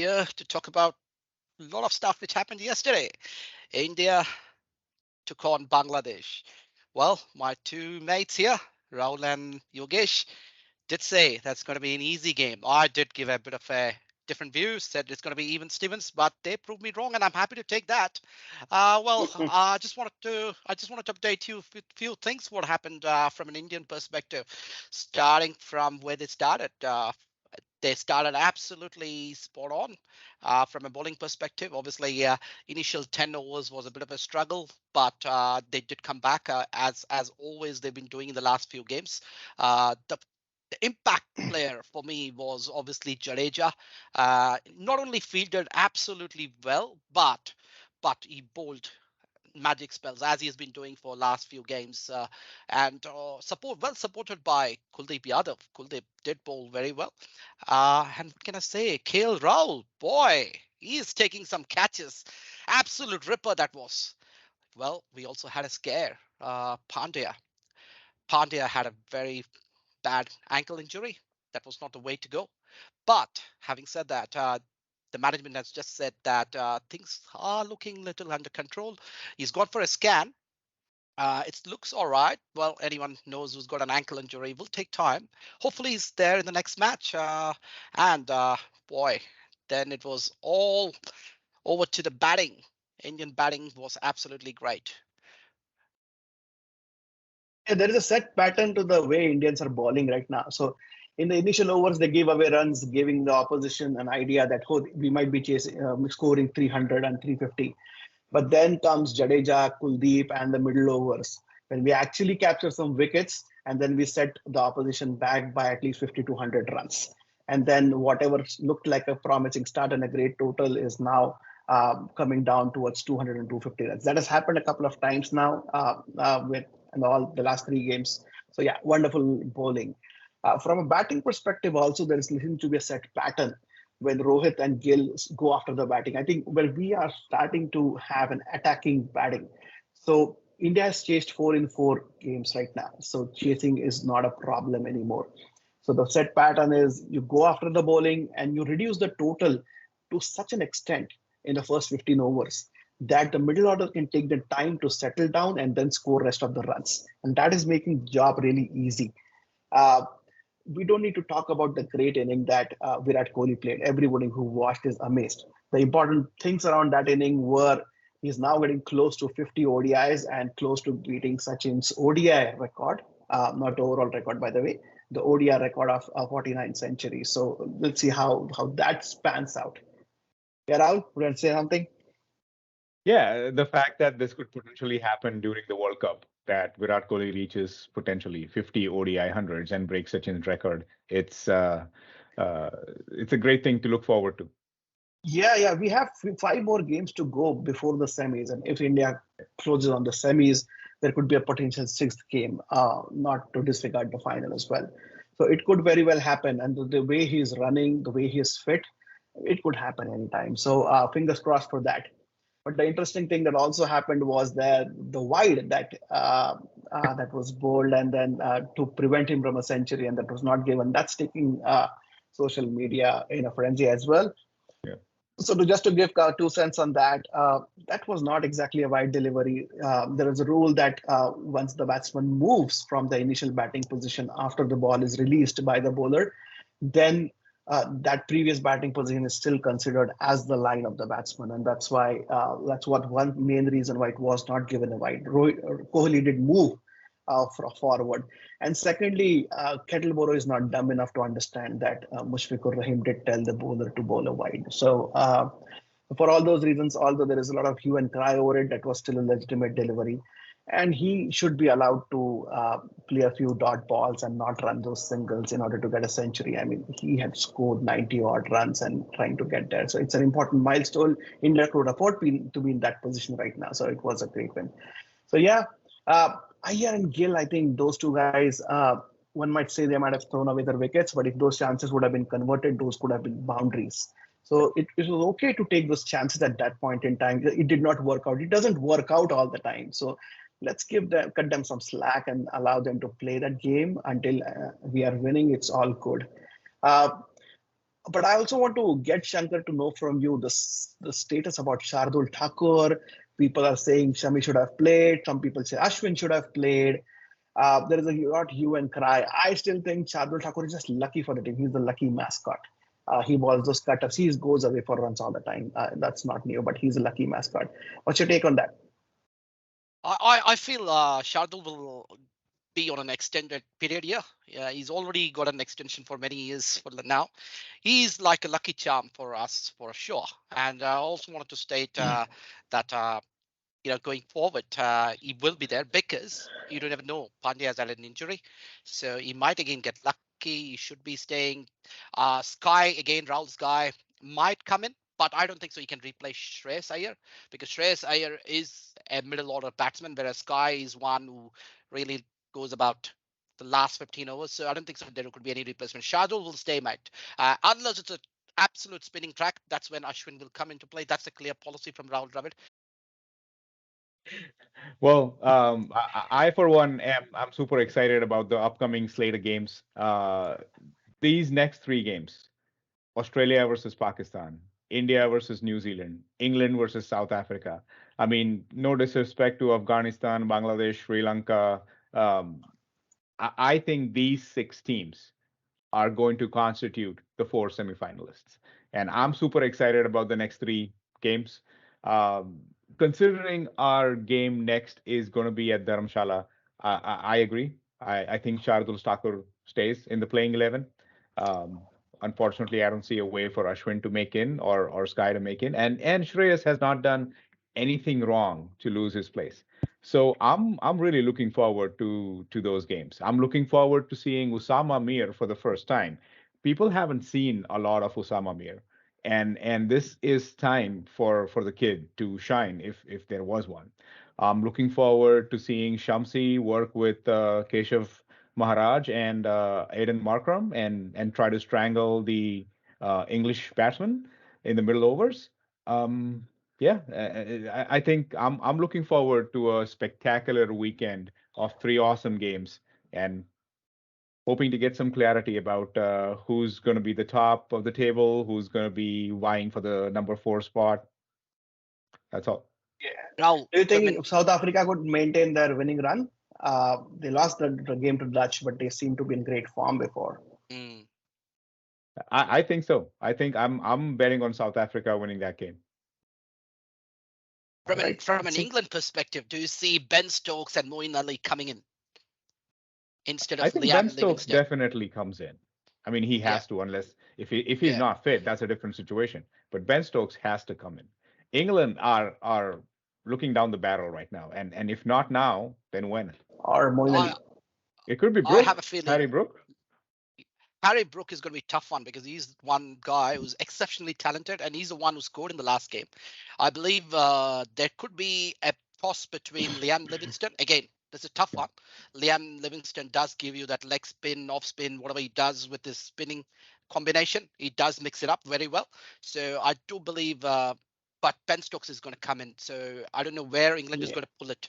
here to talk about a lot of stuff which happened yesterday. India took on Bangladesh. Well, my two mates here, Rahul and Yogesh, did say that's going to be an easy game. I did give a bit of a different view, said it's going to be even Stevens, but they proved me wrong, and I'm happy to take that. I just wanted to update you a few things what happened from an Indian perspective, starting from where they started. They started absolutely spot on from a bowling perspective. Obviously, initial 10 overs was a bit of a struggle, but they did come back as always they've been doing in the last few games. The impact player for me was obviously Jadeja. Not only fielded absolutely well, but he bowled magic spells as he has been doing for last few games, and supported by Kuldeep Yadav. Kuldeep did bowl very well, and what can I say? KL Rahul, boy, he is taking some catches. Absolute ripper that was. Well, we also had a scare. Pandya had a very bad ankle injury. That was not the way to go. But having said that, the management has just said that things are looking a little under control. He's gone for a scan. It looks all right. Well, anyone knows who's got an ankle injury will take time. Hopefully, he's there in the next match. And boy, then it was all over to the batting. Indian batting was absolutely great. Yeah, there is a set pattern to the way Indians are bowling right now. So in the initial overs, they give away runs, giving the opposition an idea that we might be chasing, scoring 300 and 350. But then comes Jadeja, Kuldeep, and the middle overs when we actually capture some wickets, and then we set the opposition back by at least 50 to 100 runs. And then whatever looked like a promising start and a great total is now coming down towards 200 and 250 runs. That has happened a couple of times now with and all the last three games. So yeah, wonderful bowling. From a batting perspective, also there seems to be a set pattern when Rohit and Gill go after the batting. I think we are starting to have an attacking batting. So India has chased 4 in 4 games right now. So chasing is not a problem anymore. So the set pattern is you go after the bowling and you reduce the total to such an extent in the first 15 overs that the middle order can take the time to settle down and then score rest of the runs. And that is making the job really easy. Uh, we don't need to talk about the great inning that Virat Kohli played. Everybody who watched is amazed. The important things around that inning were he's now getting close to 50 ODIs and close to beating Sachin's ODI record, not the overall record, by the way, the ODI record of 49 centuries. So let's see how that spans out. Yeah, Rahul, would you say something? Yeah, the fact that this could potentially happen during the World Cup, that Virat Kohli reaches potentially 50 ODI hundreds and breaks Sachin's record, it's a great thing to look forward to. Yeah. We have 5 more games to go before the semis, and if India closes on the semis, there could be a potential 6th game, not to disregard the final as well. So it could very well happen, and the way he is running, the way he is fit, it could happen anytime. So fingers crossed for that. But the interesting thing that also happened was that the wide that was bowled, and then to prevent him from a century, and that was not given. That's taking social media in a frenzy as well. Yeah. So just to give 2 cents on that, that was not exactly a wide delivery. There is a rule that once the batsman moves from the initial batting position after the ball is released by the bowler, then that previous batting position is still considered as the line of the batsman, and that's what one main reason why it was not given a wide. Kohli did move forward, and secondly, Kettleboro is not dumb enough to understand that Mushfiqur Rahim did tell the bowler to bowl a wide. So for all those reasons, although there is a lot of hue and cry over it, that was still a legitimate delivery. And he should be allowed to play a few dot balls and not run those singles in order to get a century. I mean, he had scored 90 odd runs and trying to get there. So it's an important milestone. India could afford to be in that position right now. So it was a great win. So yeah, Iyer and Gill, I think those two guys, one might say they might have thrown away their wickets, but if those chances would have been converted, those could have been boundaries. So it was okay to take those chances at that point in time. It did not work out. It doesn't work out all the time. So let's cut them some slack and allow them to play that game until we are winning. It's all good. Uh, but I also want to get Shankar to know from you the status about Shardul Thakur. People are saying Shami should have played. Some people say Ashwin should have played. There is a lot hue and cry. I still think Shardul Thakur is just lucky for the team. He's the lucky mascot. He balls those cutters. He goes away for runs all the time. That's not new, but he's a lucky mascot. What's your take on that? I feel Shardul will be on an extended period here. Yeah, he's already got an extension for many years for now. He's like a lucky charm for us for sure. And I also wanted to state that going forward, he will be there because you don't even know. Pandya has had an injury, so he might again get lucky. He should be staying. Sky again, Rahul's guy might come in, but I don't think so. He can replace Shreyas Iyer because Shreyas Iyer is a middle order batsman, whereas Sky is one who really goes about the last 15 overs. So I don't think so there could be any replacement. Shardul will stay, mate. Unless it's an absolute spinning track, that's when Ashwin will come into play. That's a clear policy from Rahul Dravid. Well, I for one I'm super excited about the upcoming slate of games. These next three games: Australia versus Pakistan, India versus New Zealand, England versus South Africa. I mean, no disrespect to Afghanistan, Bangladesh, Sri Lanka. I think these six teams are going to constitute the four semifinalists. And I'm super excited about the next three games. Um, Considering our game next is going to be at Dharamshala, I agree. I think Shardul Thakur stays in the playing 11. Um, Unfortunately, I don't see a way for Ashwin to make in or Sky to make in. And Shreyas has not done anything wrong to lose his place. So I'm really looking forward to those games. I'm looking forward to seeing Usama Mir for the first time. People haven't seen a lot of Usama Mir, and this is time for the kid to shine if there was one. I'm looking forward to seeing Shamsi work with Keshav Maharaj and Aiden Markram and try to strangle the English batsman in the middle overs. Um, yeah, I think I'm looking forward to a spectacular weekend of three awesome games and hoping to get some clarity about who's going to be the top of the table, who's going to be vying for the number 4 spot. That's all. Rahul, Do you from think South Africa could maintain their winning run? They lost the game to Dutch, but they seem to be in great form before. I think so. I think I'm betting on South Africa winning that game. From an England perspective, do you see Ben Stokes and Moeen Ali coming in instead of I think Liam Ben Stokes Livingstone? definitely comes in. I mean, he has to, unless if he's not fit, that's a different situation. But Ben Stokes has to come in. England are looking down the barrel right now, and if not now, then when? Or Moeen Ali. It could be Brook. I have a feeling Harry Brook. Harry Brook is going to be a tough one because he's one guy who's exceptionally talented and he's the one who scored in the last game. I believe there could be a toss between Liam Livingstone. Again, this is a tough one. Liam Livingstone does give you that leg spin, off spin, whatever he does with his spinning combination. He does mix it up very well. So I do believe, but Ben Stokes is going to come in. So I don't know where England is going to pull it.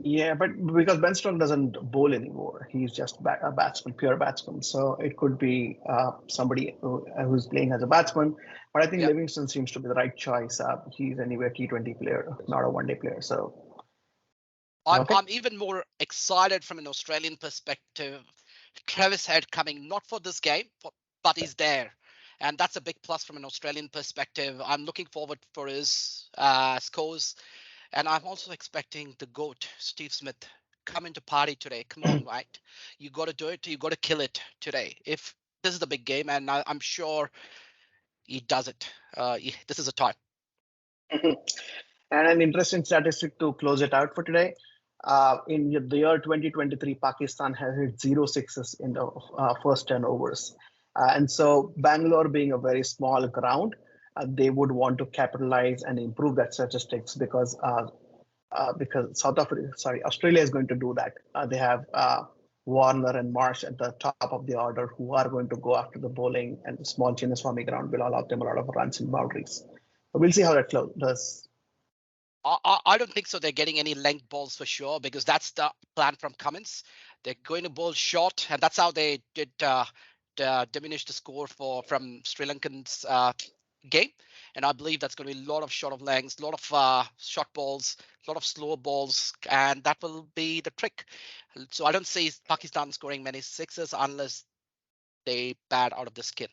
Yeah, but because Ben Stokes doesn't bowl anymore, he's just a batsman, pure batsman. So it could be somebody who's playing as a batsman. But I think Livingstone seems to be the right choice. He's anyway a T20 player, not a one-day player. So I'm even more excited from an Australian perspective. Travis Head coming not for this game, but he's there. And that's a big plus from an Australian perspective. I'm looking forward for his scores. And I'm also expecting the GOAT, Steve Smith, come into party today. Come on, right? You got to do it. You got to kill it today. If this is the big game, and I'm sure he does it. This is a time. And an interesting statistic to close it out for today. In the year 2023, Pakistan has hit 0 sixes in the first 10 overs. And so Bangalore being a very small ground, they would want to capitalize and improve that statistics because Australia is going to do that. They have Warner and Marsh at the top of the order who are going to go after the bowling, and the small Chinnaswamy ground will allow them a lot of runs and boundaries. So we'll see how that does. I don't think so. They're getting any length balls for sure because that's the plan from Cummins. They're going to bowl short, and that's how they did diminish the score from Sri Lankan's game. And I believe that's going to be a lot of short of lengths, a lot of short balls, a lot of slow balls, and that will be the trick. So I don't see Pakistan scoring many sixes unless they bat out of the skin,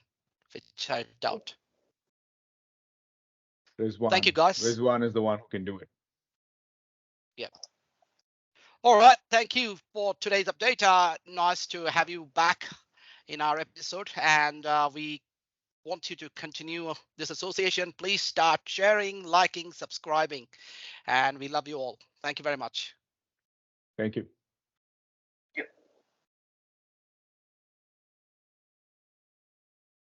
which I doubt. Rizwan. Thank you, guys. Rizwan is the one who can do it. Yeah. All right. Thank you for today's update. Nice to have you back in our episode, and we want you to continue this association. Please start sharing, liking, subscribing, and we love you all. Thank you very much. Thank you.